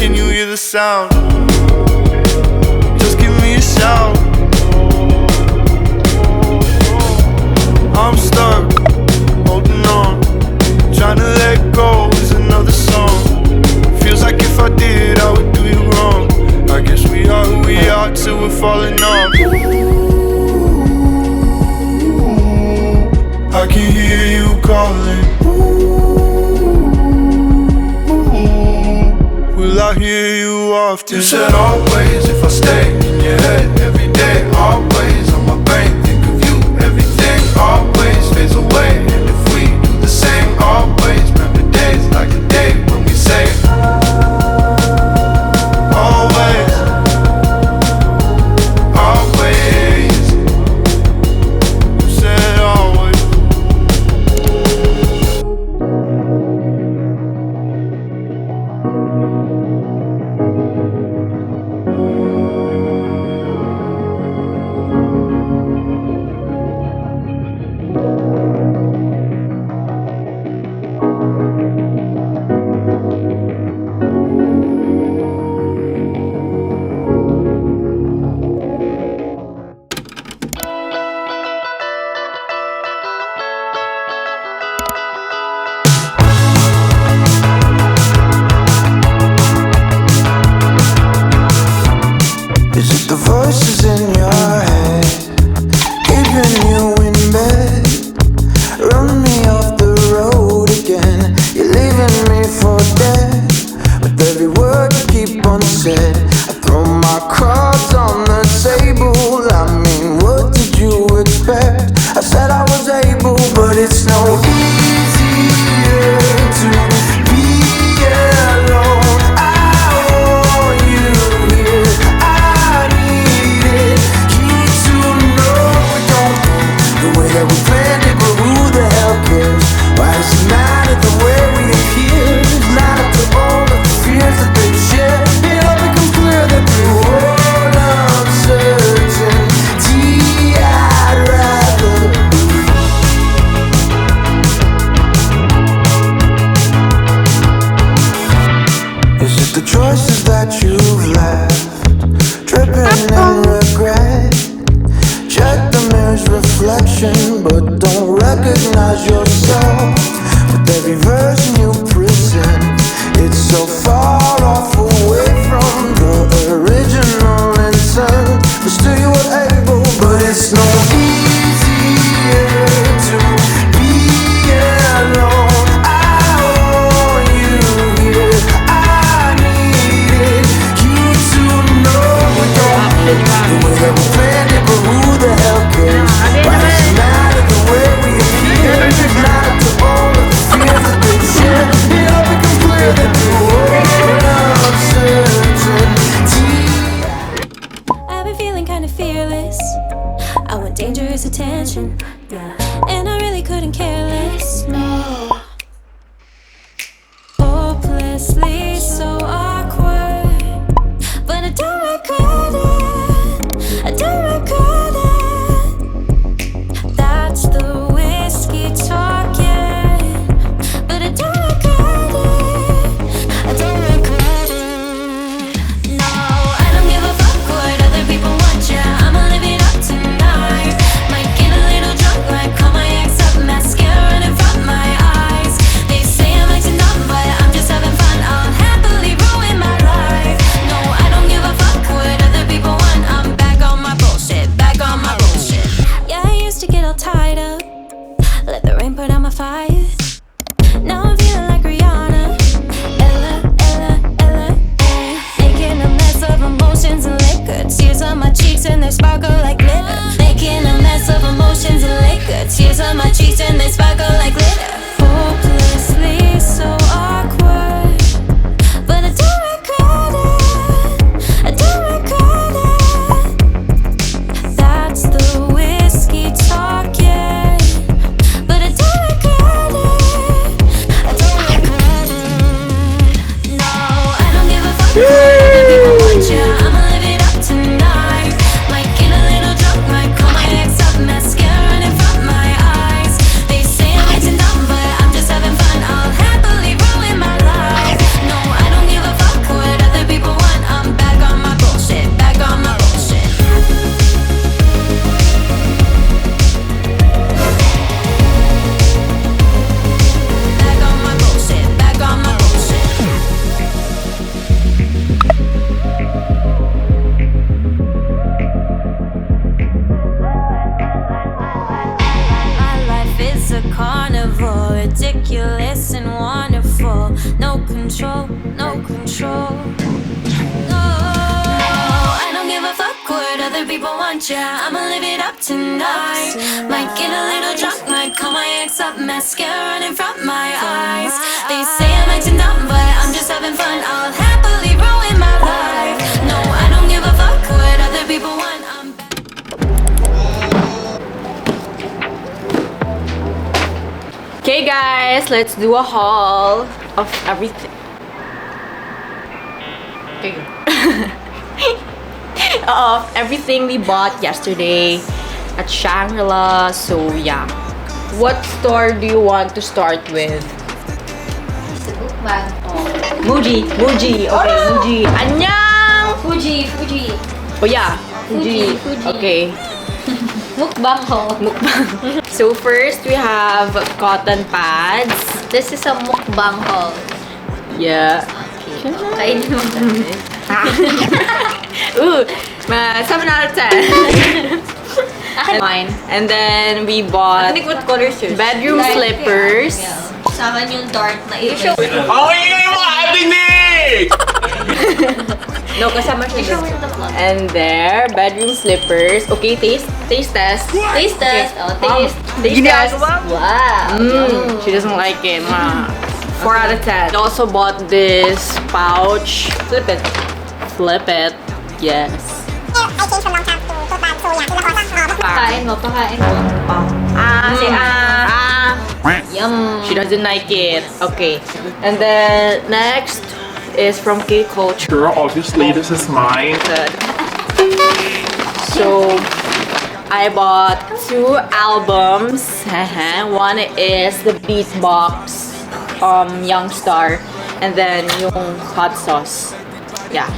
Can you hear the sound? Just give me a shout. I'm stuck, holding on, trying to let go is another song. Feels like if I did, I would do you wrong. I guess we are who we are till we're falling off. I can hear you calling. Will I hear you often? You said always if I stay in your head every day. Always on my brain, think of you, everything always fades away. And if we do the same, always remember days like a day when we say always, always. You said always. Is it the voices in your head keeping you in bed? Run me off the road again. You're leaving me for dead. With every word you keep unsaid, I throw my cards on the table. I mean, what did you expect? I said I was able, but it's no easier to be alone. I want you here. I need it. Need to know we don't go the way that we planned it, but who the hell cares? Why does it matter the way we appear? It's not up to all of the fears that they share. It all becomes clear that through all uncertainty, I'd rather be. Is it the choices that you've left, dripping in regret? Check the mirror's reflection, but don't recognize yourself. With every version you present, it's so far off away from the original intent. But still you were able, but it's no easier to be alone. I want you here. I need it. You to know we don't live the way that we planned it, but who the hell cares? Why does it matter the way we appear? It's not up to all of the fears that they share. It all becomes clear that through all uncertainty. I've been feeling kinda fearless. I want dangerous attention, and I really couldn't care less. No. Hopelessly so awkward, but I don't regret it. I don't regret it. That's the whiskey talking, but I don't regret it. I don't regret it. No, I don't give a fuck what other people want. Yeah, I'ma live it up tonight. Might get a little drunk, like call my ex up, mascara running from my eyes. They say I'm acting dumb, but I'm just having fun. I'll happily ruin my life. No, I don't give a fuck what other people want. I'm back on my bullshit, back on my bullshit. Yeah, I used to get all tied up, let the rain put out my fire. Now I'm feeling like Rihanna, Ella, Ella, Ella, ay. Making a mess of emotions and liquor, tears on my cheeks and they sparkle like glitter. Making a mess of emotions and liquor, tears on my cheeks and they sparkle like glitter. Hopelessly so awkward, but I don't regret it. I don't regret it. That's the whiskey talking, but I don't regret it. I don't regret it. No, I don't give a fuck what other people want. Yeah, I'ma live it up tonight. Might get a little drunk, might call my ex up, mascara running from my eyes. They say people want ya. I'ma live it up tonight. Might get a little drunk, might call my ex up, mascara running from my eyes. They say I'm acting dumb, but I'm just having fun. I'll happily ruin my life. No, I don't give a fuck what other people want. Okay guys, let's do a haul of everything. Okay. Of everything we bought yesterday at Shangri-La. So yeah. What store do you want to start with? Muji. Okay, Muji. Annyeong! Fuji. Oh yeah. Fuji. Okay. Mukbang haul. So first we have cotton pads. This is a mukbang haul. Yeah. Kainin mo natin. Ooh, 7 out of 10. Mine. And then we bought What colors yours? bedroom slippers. Sama yung dark na ito. Ang ingay mo ating Nick! No, kasama siya dun. And there, bedroom slippers. Okay, taste test. Taste test. Oh, taste. Taste test. Wow. She doesn't like it. 4 out of 10. I also bought this pouch. Flip it. Yes. Pakain mo. Yum. She doesn't like it. Okay. And then next is from K Culture. Girl, obviously this is mine. So I bought 2 albums. One is the Beatbox Youngstar, and then yung Hot Sauce. Yeah.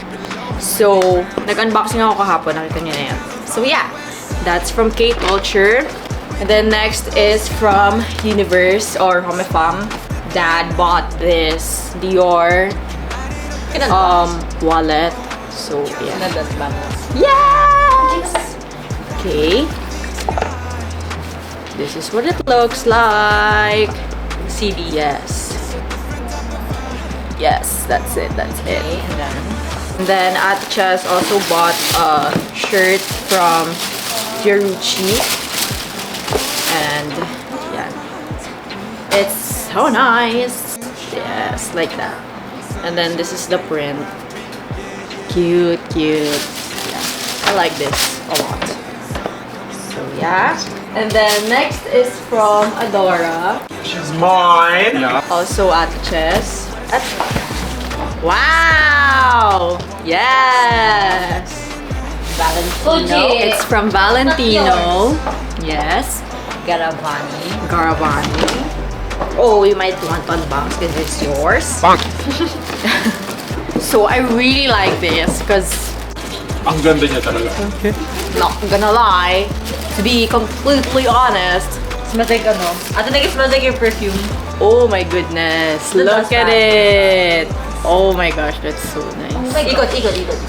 So nag-unboxing ako kahapon. Nakita niyo na yan. So yeah, that's from K Culture. And then next is from Universe or Home Fam. Dad bought this Dior wallet. So yeah. Yes! Okay. This is what it looks like. CD, yes. Yes, that's it. And then Atchas also bought a shirt from Fiorucci. And yeah, it's so nice. Yes, like that. And then this is the print. Cute. Yeah, I like this a lot. So yeah. And then next is from Adora. She's mine. Yeah. Also at Chess. Wow! Yes! Valentino. Fuji. It's from Valentino. Yes. Garavani. Oh, you might want to unbox because it's yours. So I really like this because Ang ganda niya talaga. not gonna lie, to be completely honest, Smells like ano? I think it smells like your perfume. oh my goodness, The look dust at bag. it. Oh my gosh, that's so nice. Ikot.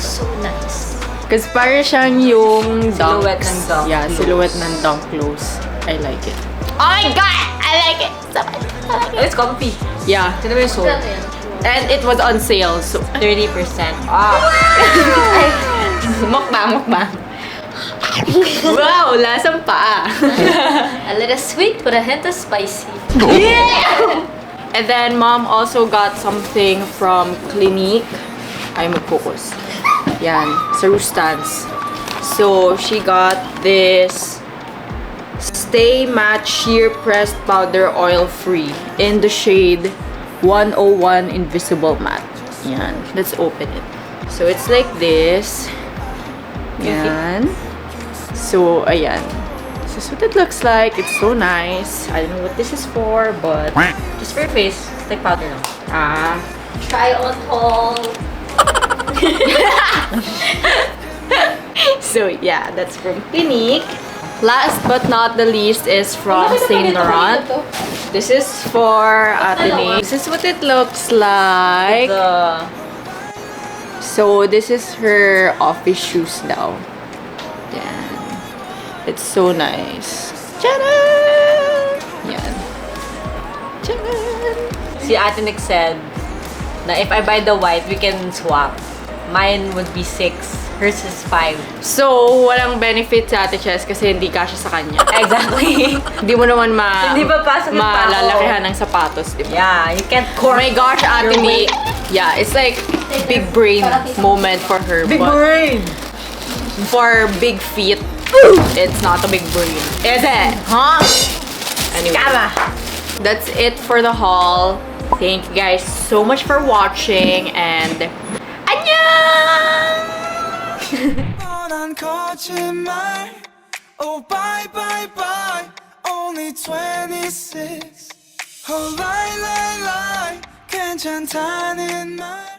So nice. Because parang siyang yung Silhouette dunks. ng dunk Yeah, clothes. silhouette ng dunk clothes. I like it. Oh my god! I like it so much. It's comfy. Yeah. Sino ba yung sold? And it was on sale, so 30%. Wow. mukbang. Wow, lasang pa. A little sweet but a hint of spicy. And then mom also got something from Clinique. Ay, mag-focus. Yan, sa Rustans. So, she got this Stay Matte Sheer Pressed Powder Oil Free in the shade 101 Invisible Matte. Yan, let's open it. So, it's like this. Yan. So, ayan. This is what it looks like. It's so nice. I don't know what this is for, but Just for your face. It's like powder lang. try on haul. So yeah, that's from Clinique. Last but not the least is from Saint Laurent. This is for Atenee. This is what it looks like. So this is her office shoes now. Yan. It's so nice. Tcharam! Yan. Tcharam! Si Ate said na if I buy the white, we can swap. Mine would be 6. Hers is 5. So, walang benefit sa Ate Chess kasi hindi kasya sa kanya. Exactly. Hindi mo naman Hindi pa pasok yung pako. malalakihan ng sapatos, di ba? Yeah, you can't Oh my gosh, Ate your Nick. weight. Yeah, it's like big brain moment for her. Big but brain. for big feet, it's not a big brain. Is it? Huh? Anyway, Tama. that's it for the haul. Thank you guys so much for watching and annyeong! 뻔한 거짓말. Oh bye bye bye. Only 26. Oh lie lie lie. 괜찮다는 말.